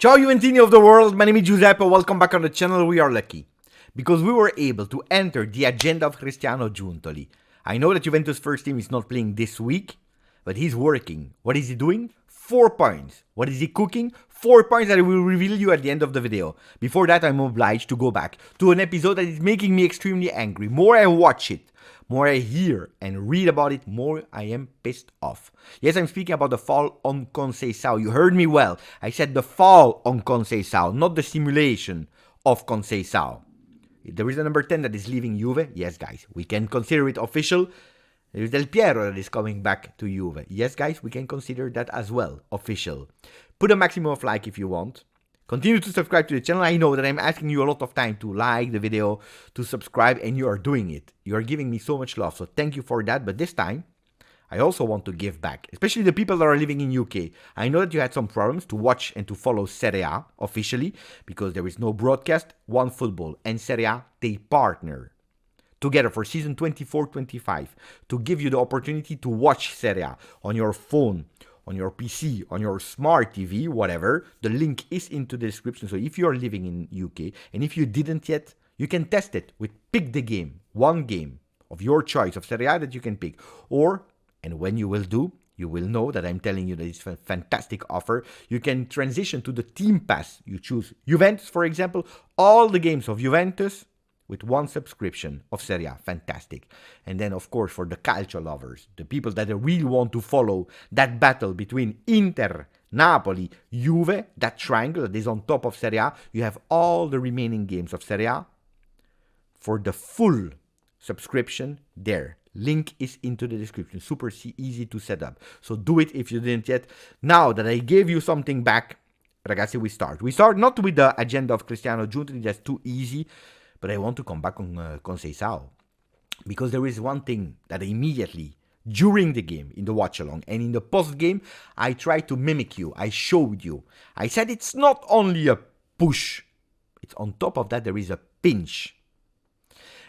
Ciao Juventini of the world, my name is Giuseppe, welcome back on the channel. We are lucky because we were able to enter the agenda of Cristiano Giuntoli. I know that Juventus first team is not playing this week, but he's working. What is he doing? 4 points. What is he cooking? 4 points that I will reveal you at the end of the video. Before that, I'm obliged to go back to an episode that is making me extremely angry. More I watch it, more I hear and read about it, more I am pissed off. Yes, I'm speaking about the fall on Conceição. You heard me well. I said the fall on Conceição, not the simulation of Conceição. There is a number 10 that is leaving Juve. Yes, guys, we can consider it official. There is Piero that is coming back to Juve. Yes, guys, we can consider that as well official. Put a maximum of like if you want. Continue to subscribe to the channel. I know that I'm asking you a lot of time to like the video, to subscribe, and you are doing it. You are giving me so much love, so thank you for that. But this time, I also want to give back, especially the people that are living in UK. I know that you had some problems to watch and to follow Serie A officially, because there is no broadcast. OneFootball and Serie A, they partner together for season 24-25 to give you the opportunity to watch Serie A on your phone, on your PC, on your smart TV, whatever. The link is into the description. So if you are living in UK and if you didn't yet, you can test it with Pick the Game. One game of your choice of Serie A that you can pick. Or, and when you will do, you will know that I'm telling you that it's a fantastic offer. You can transition to the Team Pass. You choose Juventus, for example, all the games of Juventus with one subscription of Serie A. Fantastic. And then, of course, for the calcio lovers, the people that really want to follow that battle between Inter, Napoli, Juve, that triangle that is on top of Serie A, you have all the remaining games of Serie A for the full subscription there. Link is into the description. Super easy to set up. So do it if you didn't yet. Now that I gave you something back, ragazzi, we start. We start not with the agenda of Cristiano Giuntoli, that's too easy. But I want to come back on Conceição, because there is one thing that immediately, during the game, in the watch-along, and in the post-game, I tried to mimic you. I showed you. I said it's not only a push. It's on top of that, there is a pinch.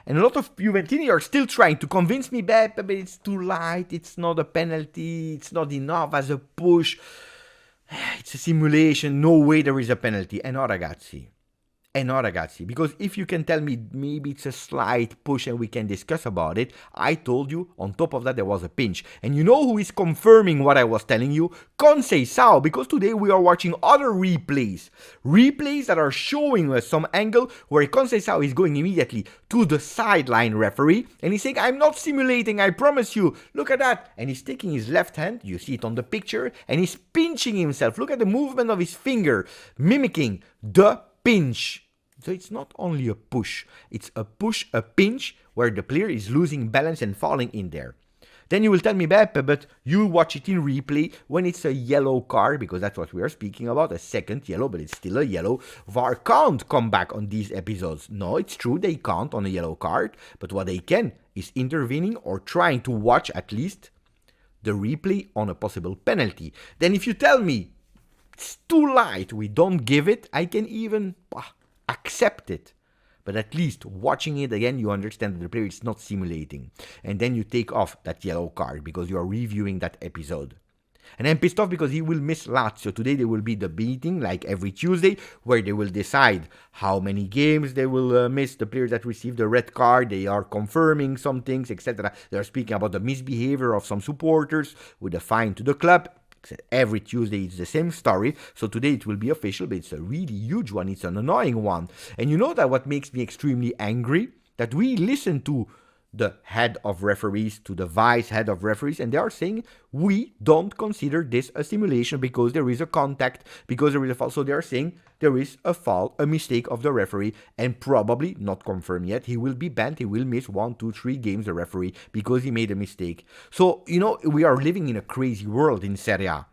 And a lot of Juventini are still trying to convince me, but it's too light, it's not a penalty, it's not enough as a push. It's a simulation, no way there is a penalty. And no, ragazzi. And no, ragazzi, because if you can tell me maybe it's a slight push and we can discuss about it, I told you, on top of that, there was a pinch. And you know who is confirming what I was telling you? Conceição, because today we are watching other replays. Replays that are showing us some angle where Conceição is going immediately to the sideline referee. And he's saying, I'm not simulating, I promise you. Look at that. And he's taking his left hand, you see it on the picture, and he's pinching himself. Look at the movement of his finger, mimicking the pinch. So it's not only a push, it's a push, a pinch, where the player is losing balance and falling in there. Then you will tell me, Beppe, but you watch it in replay when it's a yellow card, because that's what we are speaking about, a second yellow, but it's still a yellow. VAR can't come back on these episodes. No, it's true, they can't on a yellow card, but what they can is intervening or trying to watch at least the replay on a possible penalty. Then if you tell me it's too light, we don't give it, I can even accept it. But at least watching it again, you understand that the player is not simulating. And then you take off that yellow card because you are reviewing that episode. And I'm pissed off because he will miss Lazio. Today there will be the meeting, like every Tuesday, where they will decide how many games they will miss. The players that receive the red card, they are confirming some things, etc. They are speaking about the misbehavior of some supporters with a fine to the club. Every Tuesday it's the same story, so today it will be official, but it's a really huge one, it's an annoying one. And you know that what makes me extremely angry? That we listen to the head of referees, to the vice head of referees, and they are saying, we don't consider this a simulation because there is a contact, because there is a foul. So they are saying there is a foul, a mistake of the referee, and probably, not confirmed yet, he will be banned, he will miss 1, 2, 3 games, the referee, because he made a mistake. So, you know, we are living in a crazy world in Serie A.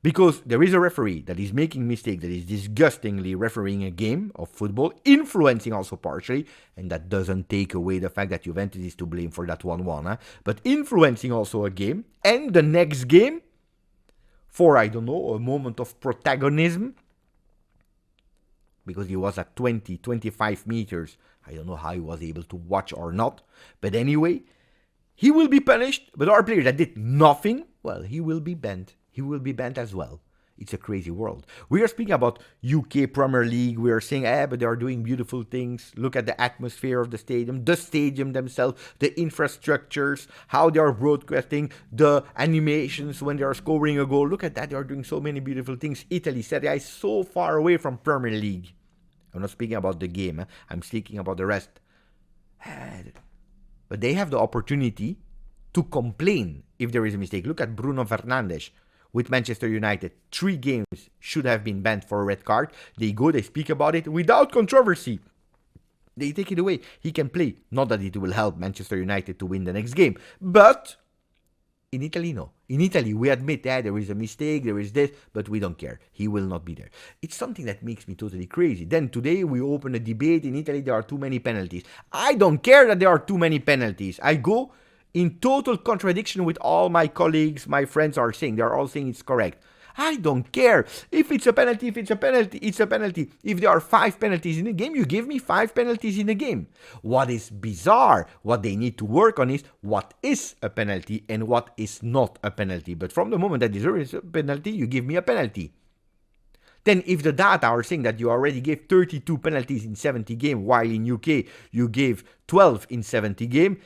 Because there is a referee that is making mistakes, that is disgustingly refereeing a game of football, influencing also partially, and that doesn't take away the fact that Juventus is to blame for that 1-1, but influencing also a game, and the next game, for, I don't know, a moment of protagonism, because he was at 20, 25 meters, I don't know how he was able to watch or not, but anyway, he will be punished, but our player that did nothing, well, he will be banned. He will be banned as well. It's a crazy world. We are speaking about UK Premier League. We are saying, but they are doing beautiful things. Look at the atmosphere of the stadium themselves, the infrastructures, how they are broadcasting, the animations when they are scoring a goal. Look at that. They are doing so many beautiful things. Italy, Serie A is so far away from Premier League. I'm not speaking about the game. I'm speaking about the rest. But they have the opportunity to complain if there is a mistake. Look at Bruno Fernandes with Manchester United. 3 games should have been banned for a red card. They go, they speak about it without controversy. They take it away. He can play. Not that it will help Manchester United to win the next game. But in Italy, no. In Italy, we admit that there is a mistake, there is this, but we don't care. He will not be there. It's something that makes me totally crazy. Then today we open a debate. In Italy, there are too many penalties. I don't care that there are too many penalties. I go in total contradiction with all my colleagues, my friends are saying. They are all saying it's correct. I don't care. If it's a penalty, it's a penalty. If there are 5 penalties in a game, you give me 5 penalties in a game. What is bizarre, what they need to work on is what is a penalty and what is not a penalty. But from the moment that there is a penalty, you give me a penalty. Then if the data are saying that you already gave 32 penalties in 70 games, while in UK you gave 12 in 70 games,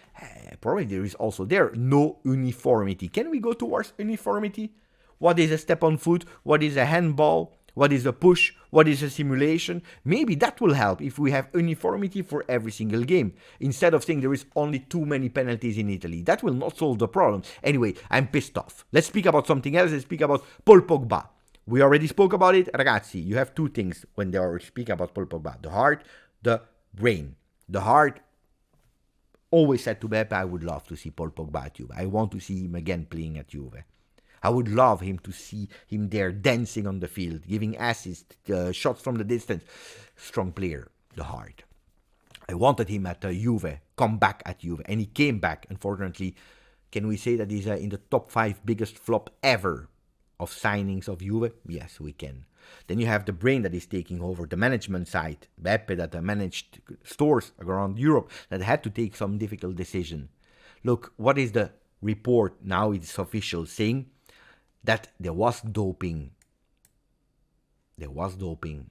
probably there is also there no uniformity. Can we go towards uniformity? What is a step on foot? What is a handball? What is a push? What is a simulation? Maybe that will help if we have uniformity for every single game. Instead of saying there is only too many penalties in Italy. That will not solve the problem. Anyway, I'm pissed off. Let's speak about something else. Let's speak about Paul Pogba. We already spoke about it. Ragazzi, you have 2 things when they are speaking about Paul Pogba. The heart, the brain. The heart always said to Beppe, I would love to see Paul Pogba at Juve. I want to see him again playing at Juve. I would love him to see him there dancing on the field, giving assists, shots from the distance. Strong player, the heart. I wanted him at Juve, come back at Juve, and he came back. Unfortunately, can we say that he's in the top 5 biggest flop ever of signings of Juve? Yes, we can. Then you have the brain that is taking over the management side. Beppe that managed stores around Europe that had to take some difficult decision. Look, what is the report now? It's official saying that there was doping. There was doping.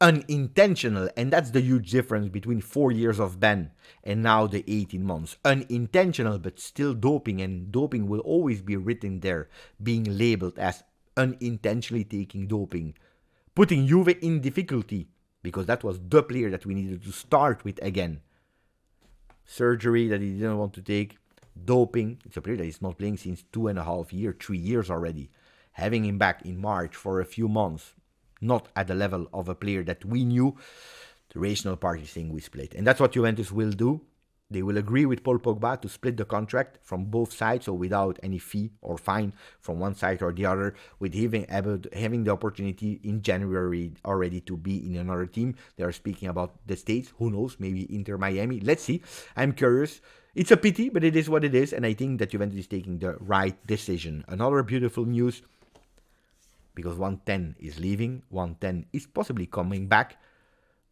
Unintentional, and that's the huge difference between 4 years of ban and now the 18 months. Unintentional, but still doping, and doping will always be written there, being labeled as unintentionally taking doping. Putting Juve in difficulty, because that was the player that we needed to start with again. Surgery that he didn't want to take. Doping. It's a player that is not playing since 2.5 years, 3 years already. Having him back in March for a few months, not at the level of a player that we knew, the rational part is saying we split. And that's what Juventus will do. They will agree with Paul Pogba to split the contract from both sides, so without any fee or fine from one side or the other, with having the opportunity in January already to be in another team. They are speaking about the States. Who knows? Maybe Inter Miami. Let's see. I'm curious. It's a pity, but it is what it is, and I think that Juventus is taking the right decision. Another beautiful news, because 110 is leaving, 110 is possibly coming back.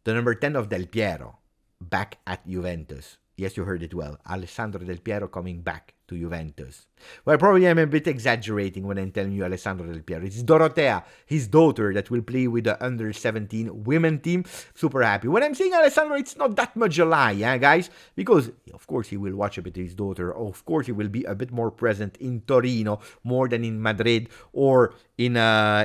The number 10 of Del Piero, back at Juventus. Yes, you heard it well. Alessandro Del Piero coming back to Juventus. Well, probably I'm a bit exaggerating when I'm telling you Alessandro Del Piero. It's Dorotea, his daughter, that will play with the under-17 women team. Super happy. When I'm saying Alessandro, it's not that much a lie, guys? Because, of course, he will watch a bit his daughter. Of course, he will be a bit more present in Torino, more than in Madrid or in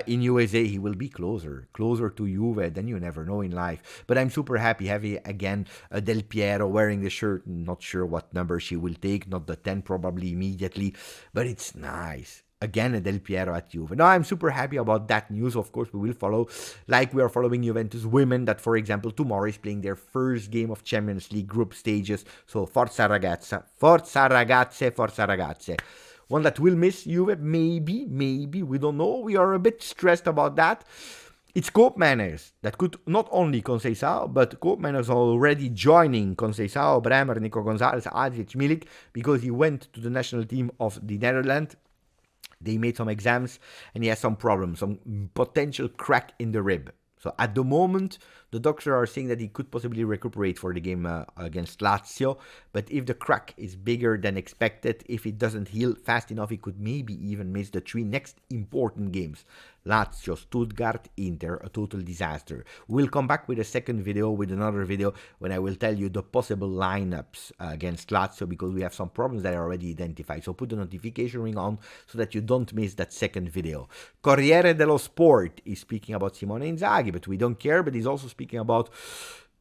USA. He will be closer to Juve. Then you never know in life. But I'm super happy having, again, Del Piero wearing the shirt. Not sure what number she will take. Not the 10, probably immediately. But it's nice. Again, a Del Piero at Juve. Now, I'm super happy about that news. Of course, we will follow, like we are following Juventus women, that, for example, tomorrow is playing their first game of Champions League group stages. So, forza ragazza, forza ragazze, forza ragazze. One that will miss Juve, maybe, we don't know. We are a bit stressed about that. It's KOOP manners that could not only Conceição, but KOOP manners are already joining Conceição, Bremer, Nico Gonzalez, Adric Milik, because he went to the national team of the Netherlands. They made some exams and he has some problems, some potential crack in the rib. So at the moment, the doctors are saying that he could possibly recuperate for the game against Lazio. But if the crack is bigger than expected, if it doesn't heal fast enough, he could maybe even miss the 3 next important games. Lazio, Stuttgart, Inter, a total disaster. We'll come back with a second video, with another video, when I will tell you the possible lineups against Lazio, because we have some problems that are already identified. So put the notification ring on so that you don't miss that second video. Corriere dello Sport is speaking about Simone Inzaghi, but we don't care, but he's also speaking about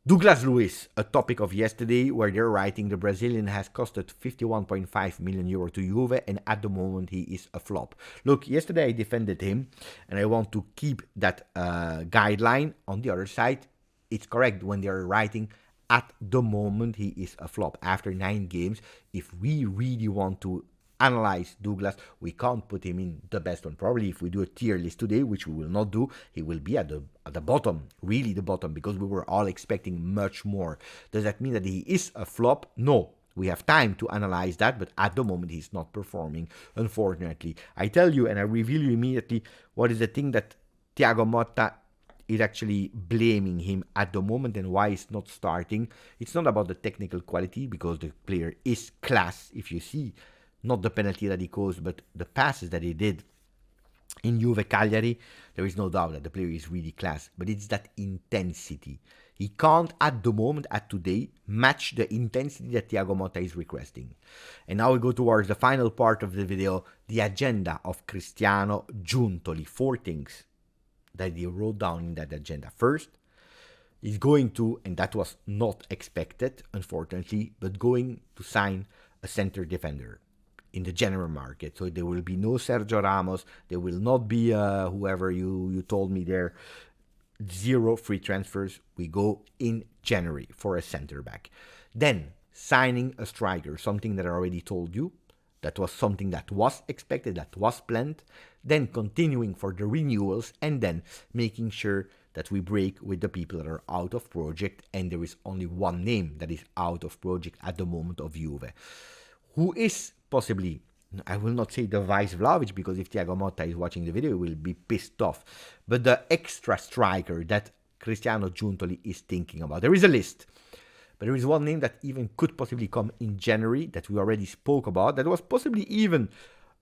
Douglas Luiz, a topic of yesterday, where they're writing the Brazilian has costed 51.5 million euro to Juve, and at the moment he is a flop. Look, yesterday I defended him, and I want to keep that guideline. On the other side, it's correct when they're writing at the moment he is a flop. After 9 games, if we really want to analyze Douglas, we can't put him in the best one. Probably if we do a tier list today, which we will not do, he will be at the bottom, really the bottom, because we were all expecting much more. Does that mean that he is a flop? No. We have time to analyze that, but at the moment he's not performing, unfortunately. I tell you, and I reveal you immediately, what is the thing that Thiago Motta is actually blaming him at the moment and why he's not starting. It's not about the technical quality, because the player is class. If you see not the penalty that he caused, but the passes that he did in Juve Cagliari, there is no doubt that the player is really class. But it's that intensity. He can't, at the moment, at today, match the intensity that Thiago Motta is requesting. And now we go towards the final part of the video, the agenda of Cristiano Giuntoli. 4 things that he wrote down in that agenda. First, he's going to, and that was not expected, unfortunately, but going to sign a center defender in the general market. So there will be no Sergio Ramos, there will not be whoever you told me there. 0 free transfers. We go in January for a center back. Then signing a striker, something that I already told you. That was something that was expected, that was planned. Then continuing for the renewals, and then making sure that we break with the people that are out of project. And there is only one name that is out of project at the moment of Juve, who is possibly, I will not say the vice Vlahovic, because if Thiago Motta is watching the video, he will be pissed off. But the extra striker that Cristiano Giuntoli is thinking about. There is a list, but there is one name that even could possibly come in January that we already spoke about. That was possibly even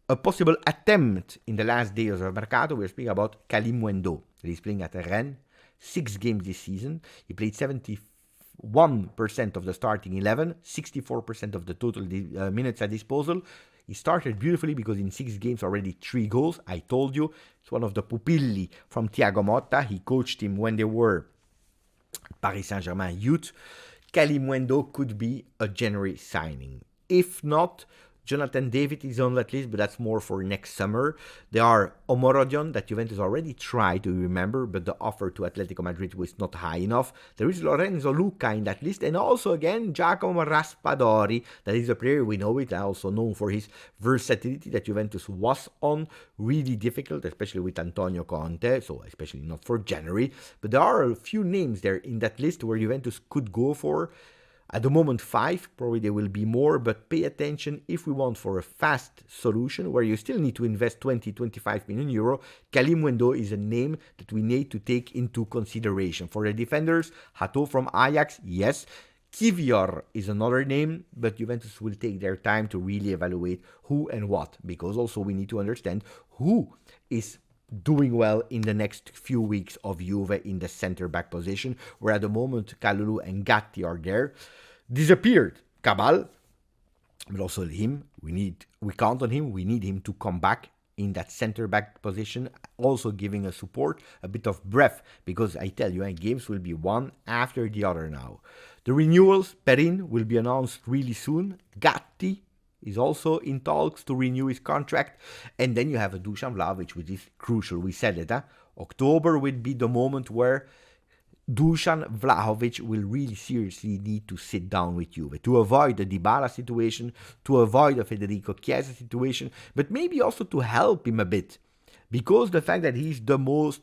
a possible attempt in the last days of Mercato. We're speaking about Kalimuendo. He's playing at Rennes, 6 games this season. He played 71% of the starting 11, 64% of the total minutes at disposal. He started beautifully because in 6 games already 3 goals. I told you, it's one of the pupilli from Thiago Motta. He coached him when they were Paris Saint-Germain youth. Kalimuendo could be a January signing. If not, Jonathan David is on that list, but that's more for next summer. There are Omorodion that Juventus already tried to remember, but the offer to Atletico Madrid was not high enough. There is Lorenzo Luca in that list, and also again Giacomo Raspadori. That is a player, we know it, also known for his versatility that Juventus was on. Really difficult, especially with Antonio Conte, so especially not for January. But there are a few names there in that list where Juventus could go for. At the moment 5, probably there will be more, but pay attention if we want for a fast solution where you still need to invest 20-25 million euro. Kalimuendo is a name that we need to take into consideration. For the defenders, Hato from Ajax, yes. Kivior is another name, but Juventus will take their time to really evaluate who and what, because also we need to understand who is doing well in the next few weeks of Juve in the center-back position, where at the moment Kalulu and Gatti are there. Disappeared Cabal, but also him, we count on him, we need him to come back in that center-back position, also giving us support, a bit of breath, because I tell you, games will be one after the other now. The renewals, Perin will be announced really soon. Gatti is also in talks to renew his contract. And then you have a Dusan Vlahovic, which is crucial. We said it. October will be the moment where Dusan Vlahovic will really seriously need to sit down with Juve to avoid the Dybala situation, to avoid the Federico Chiesa situation, but maybe also to help him a bit. Because the fact that he's the most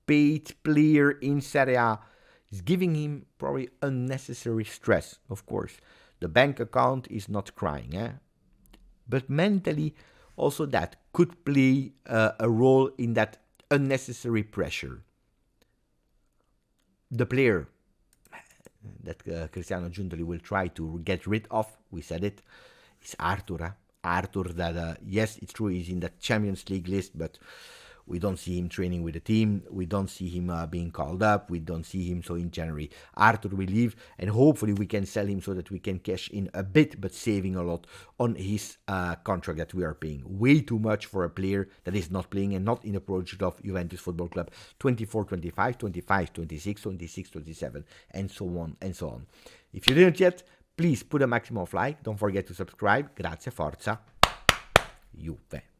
paid player in Serie A is giving him probably unnecessary stress, of course. The bank account is not crying, But mentally, also that could play a role in that unnecessary pressure. The player that Cristiano Giuntoli will try to get rid of, we said it, is Arthur. Arthur that, yes, it's true, he's in the Champions League list, but We don't see him training with the team. We don't see him being called up. We don't see him. So in January, Arthur will leave, and hopefully we can sell him so that we can cash in a bit, but saving a lot on his contract that we are paying. Way too much for a player that is not playing and not in the project of Juventus Football Club 24-25, 25-26, 26-27, and so on and so on. If you didn't yet, please put a maximum of like. Don't forget to subscribe. Grazie, forza, Juve.